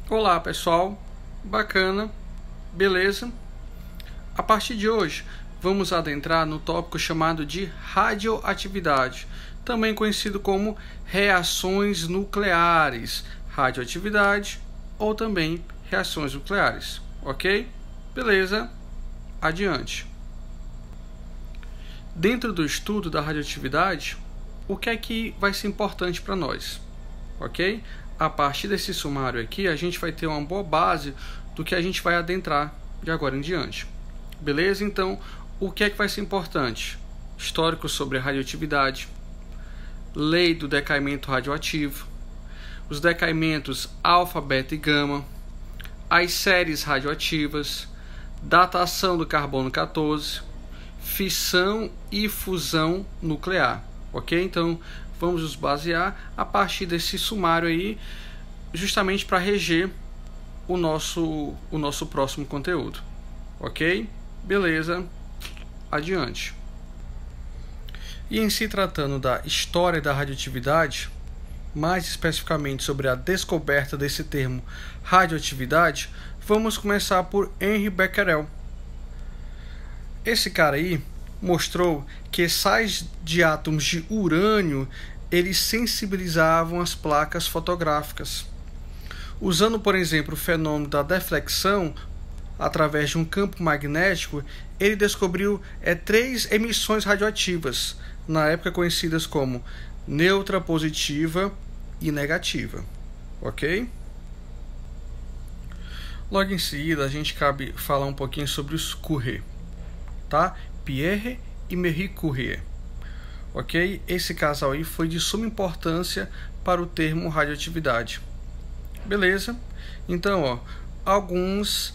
Olá pessoal, bacana, beleza? A partir de hoje vamos adentrar no tópico chamado de radioatividade, também conhecido como reações nucleares, radioatividade ou também reações nucleares, ok? Beleza? Adiante. Dentro do estudo da radioatividade, o que é que vai ser importante para nós, ok? A partir desse sumário aqui, a gente vai ter uma boa base do que a gente vai adentrar de agora em diante. Beleza? Então, o que é que vai ser importante? Histórico sobre a radioatividade, lei do decaimento radioativo, os decaimentos alfa, beta e gama, as séries radioativas, datação do carbono 14, fissão e fusão nuclear, ok? Então, vamos nos basear a partir desse sumário aí, justamente para reger o nosso próximo conteúdo, ok? Beleza, adiante. E em se tratando da história da radioatividade, mais especificamente sobre a descoberta desse termo radioatividade, vamos começar por Henri Becquerel. Esse cara aí mostrou que sais de átomos de urânio eles sensibilizavam as placas fotográficas. Usando, por exemplo, o fenômeno da deflexão através de um campo magnético, ele descobriu 3 emissões radioativas, na época conhecidas como neutra, positiva e negativa. Ok? Logo em seguida, a gente cabe falar um pouquinho sobre os Curie, tá? Pierre e Marie Curie. Ok? Esse casal aí foi de suma importância para o termo radioatividade. Beleza? Então, ó, alguns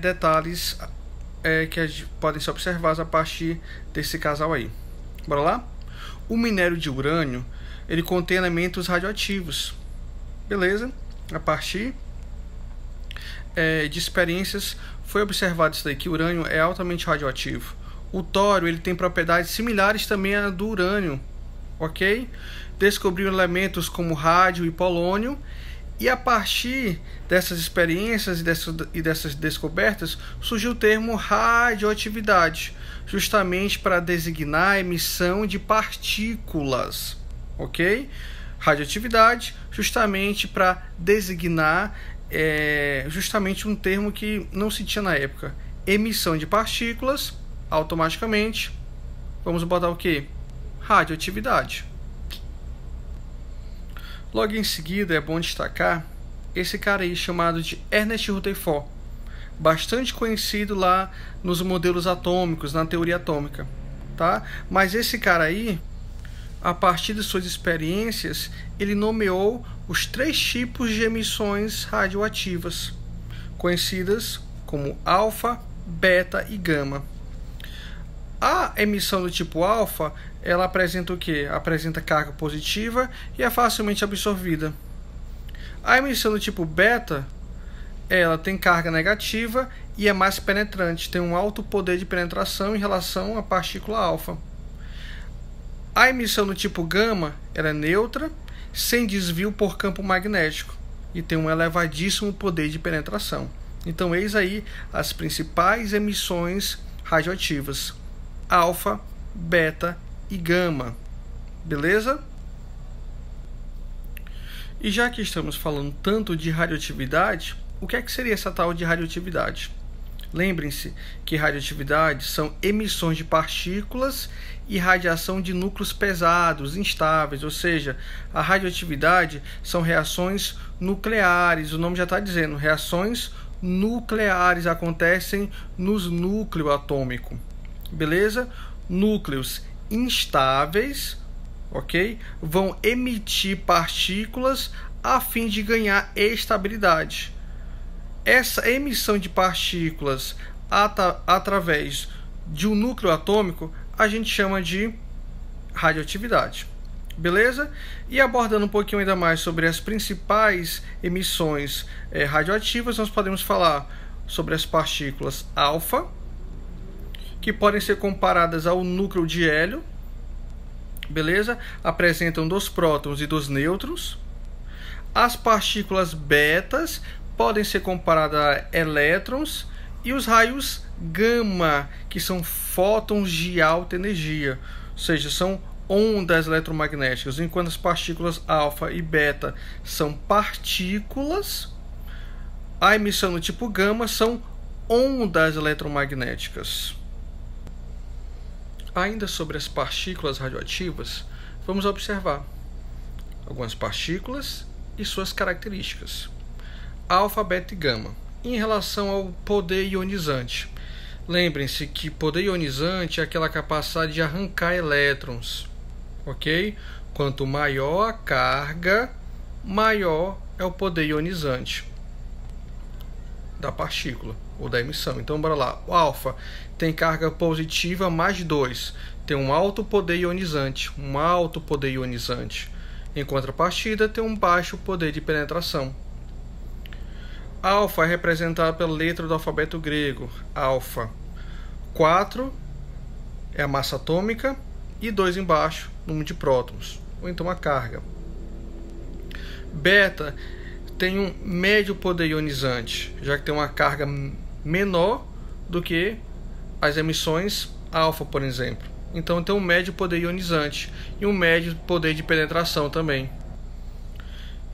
detalhes que podem ser observados a partir desse casal aí. Bora lá? O minério de urânio, ele contém elementos radioativos. Beleza? A partir de experiências foi observado isso daí, que o urânio é altamente radioativo. O tório ele tem propriedades similares também à do urânio, ok? Descobriu elementos como rádio e polônio, e a partir dessas experiências e dessas descobertas surgiu o termo radioatividade, justamente para designar a emissão de partículas, ok? Radioatividade, justamente para designar justamente um termo que não se tinha na época, emissão de partículas. Automaticamente vamos botar o que? Radioatividade. Logo em seguida é bom destacar esse cara aí chamado de Ernest Rutherford, bastante conhecido lá nos modelos atômicos, na teoria atômica, tá? Mas esse cara aí, a partir de suas experiências, ele nomeou os 3 tipos de emissões radioativas, conhecidas como alfa, beta e gama. A emissão do tipo alfa, ela apresenta o que? Apresenta carga positiva e é facilmente absorvida. A emissão do tipo beta, ela tem carga negativa e é mais penetrante, tem um alto poder de penetração em relação à partícula alfa. A emissão do tipo gama, ela é neutra, sem desvio por campo magnético e tem um elevadíssimo poder de penetração. Então, eis aí as principais emissões radioativas: alfa, beta e gama. Beleza? E já que estamos falando tanto de radioatividade, o que é que seria essa tal de radioatividade? Lembrem-se que radioatividade são emissões de partículas e radiação de núcleos pesados, instáveis, ou seja, a radioatividade são reações nucleares, o nome já está dizendo, reações nucleares acontecem nos núcleos atômicos. Beleza? Núcleos instáveis, ok? Vão emitir partículas a fim de ganhar estabilidade. Essa emissão de partículas através de um núcleo atômico a gente chama de radioatividade. Beleza? E abordando um pouquinho ainda mais sobre as principais emissões radioativas, nós podemos falar sobre as partículas alfa, que podem ser comparadas ao núcleo de hélio, beleza? Apresentam 2 prótons e 2 nêutrons. As partículas betas podem ser comparadas a elétrons, e os raios gama, que são fótons de alta energia, ou seja, são ondas eletromagnéticas. Enquanto as partículas alfa e beta são partículas, a emissão do tipo gama são ondas eletromagnéticas. Ainda sobre as partículas radioativas, vamos observar algumas partículas e suas características. Alfa, beta e gama. Em relação ao poder ionizante, lembrem-se que poder ionizante é aquela capacidade de arrancar elétrons, ok? Quanto maior a carga, maior é o poder ionizante da partícula ou da emissão. Então, bora lá. O alfa tem carga positiva mais 2, tem um alto poder ionizante, Em contrapartida, tem um baixo poder de penetração. Alfa é representado pela letra do alfabeto grego. Alfa. 4 é a massa atômica e 2 embaixo, número de prótons, ou então a carga. Beta tem um médio poder ionizante, já que tem uma carga menor do que as emissões alfa, por exemplo. Então tem um médio poder ionizante e um médio poder de penetração também.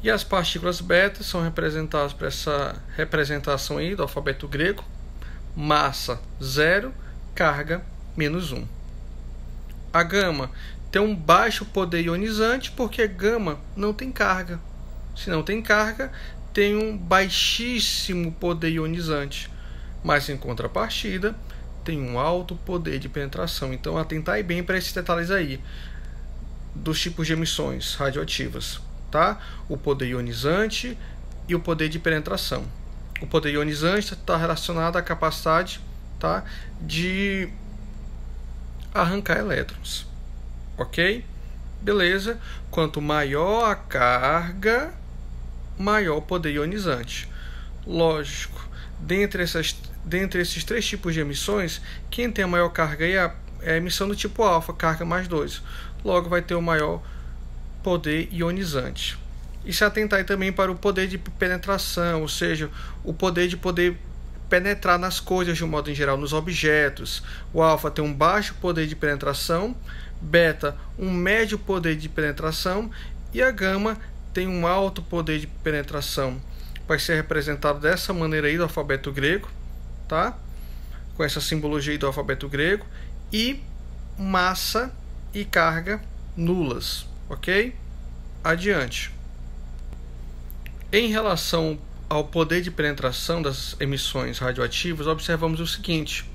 E as partículas beta são representadas por essa representação aí do alfabeto grego: massa 0, carga -1. A gama tem um baixo poder ionizante porque gama não tem carga. Se não tem carga, tem um baixíssimo poder ionizante, mas em contrapartida tem um alto poder de penetração. Então atentai bem para esses detalhes aí dos tipos de emissões radioativas, tá? O poder ionizante e o poder de penetração. O poder ionizante está relacionado à capacidade, tá, de arrancar elétrons, ok? Beleza? Quanto maior a carga, maior o poder ionizante. Lógico, dentre esses três tipos de emissões, quem tem a maior carga aí é a emissão do tipo alfa, carga mais 2. Logo vai ter o maior poder ionizante. E se atentar também para o poder de penetração, ou seja, o poder de penetrar nas coisas de um modo em geral, nos objetos. O alfa tem um baixo poder de penetração, beta um médio poder de penetração e a gama tem um alto poder de penetração. Vai ser representado dessa maneira aí do alfabeto grego, tá? Com essa simbologia aí do alfabeto grego, e massa e carga nulas, ok? Adiante. Em relação ao poder de penetração das emissões radioativas, observamos o seguinte: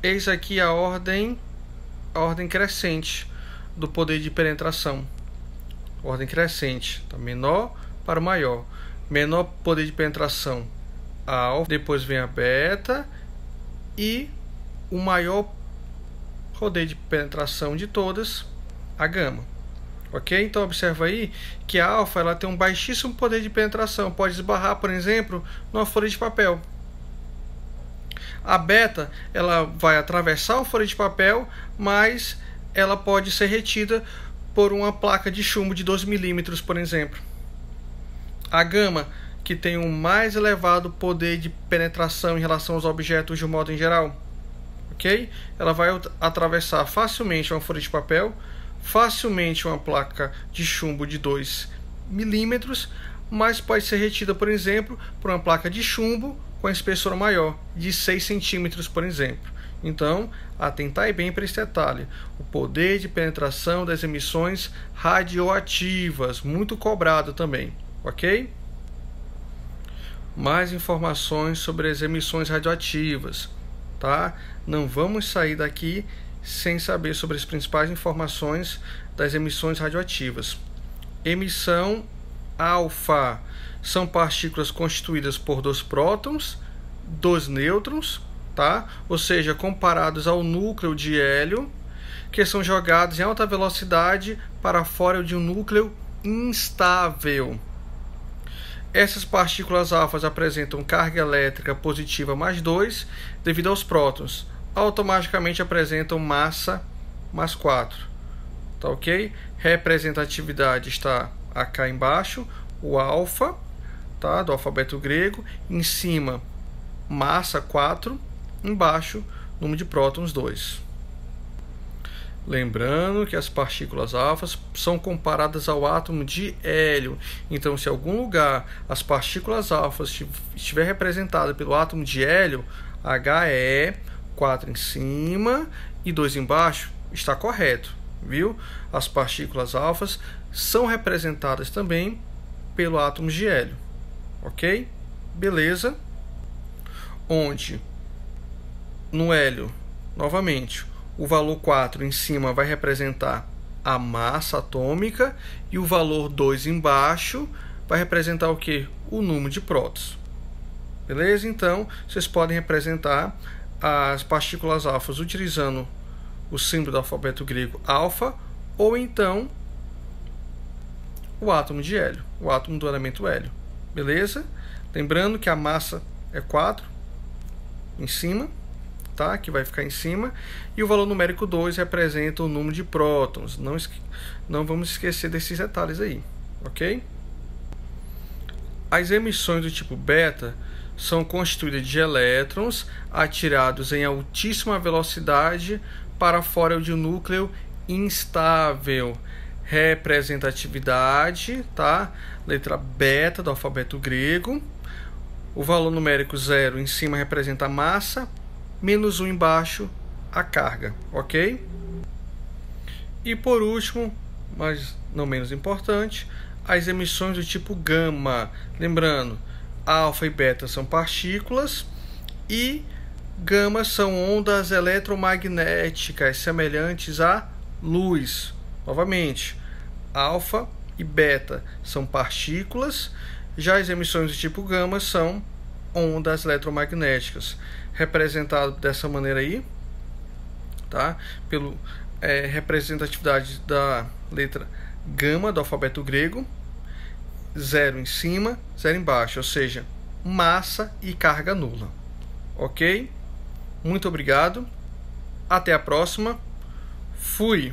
eis aqui a ordem crescente do poder de penetração. Ordem crescente, tá? Menor para o maior. Menor poder de penetração, a alfa, depois vem a beta, e o maior poder de penetração de todas, a gama. Ok? Então observa aí que a alfa ela tem um baixíssimo poder de penetração, pode esbarrar, por exemplo, numa folha de papel. A beta ela vai atravessar uma folha de papel, mas ela pode ser retida por uma placa de chumbo de 2 milímetros, por exemplo. A gama, que tem um mais elevado poder de penetração em relação aos objetos de um modo em geral, ok? Ela vai atravessar facilmente uma folha de papel, facilmente uma placa de chumbo de 2 milímetros, mas pode ser retida, por exemplo, por uma placa de chumbo com espessura maior, de 6 centímetros, por exemplo. Então, atentai bem para esse detalhe: o poder de penetração das emissões radioativas, muito cobrado também, ok? Mais informações sobre as emissões radioativas, tá? Não vamos sair daqui sem saber sobre as principais informações das emissões radioativas. Emissão alfa são partículas constituídas por 2 prótons, 2 nêutrons, tá? Ou seja, comparados ao núcleo de hélio, que são jogados em alta velocidade para fora de um núcleo instável. Essas partículas alfas apresentam carga elétrica positiva mais 2 devido aos prótons. Automaticamente apresentam massa mais 4. Tá ok? Representatividade está aqui embaixo. O alfa tá, do alfabeto grego, em cima massa 4, embaixo número de prótons 2. Lembrando que as partículas alfas são comparadas ao átomo de hélio. Então, se em algum lugar as partículas alfas estiver representada pelo átomo de hélio, He, 4 em cima e 2 embaixo, está correto, viu? As partículas alfas são representadas também pelo átomo de hélio, ok? Beleza? Onde no hélio, novamente, o valor 4 em cima vai representar a massa atômica e o valor 2 embaixo vai representar o que? O número de prótons. Beleza? Então, vocês podem representar as partículas alfas utilizando o símbolo do alfabeto grego alfa ou então o átomo de hélio, o átomo do elemento hélio. Beleza? Lembrando que a massa é 4 em cima, tá? Que vai ficar em cima, e o valor numérico 2 representa o número de prótons. Não vamos esquecer desses detalhes aí, ok? As emissões do tipo beta são constituídas de elétrons atirados em altíssima velocidade para fora de um núcleo instável. Representatividade, tá? Letra beta do alfabeto grego. O valor numérico 0 em cima representa a massa, menos 1 embaixo a carga, ok? E por último, mas não menos importante, as emissões do tipo gama. Lembrando, alfa e beta são partículas e gama são ondas eletromagnéticas semelhantes à luz. Novamente, alfa e beta são partículas, já as emissões do tipo gama são ondas eletromagnéticas, representado dessa maneira aí, tá? Pelo representatividade da letra gama do alfabeto grego, 0 em cima, 0 embaixo, ou seja, massa e carga nula. Ok? Muito obrigado. Até a próxima. Fui!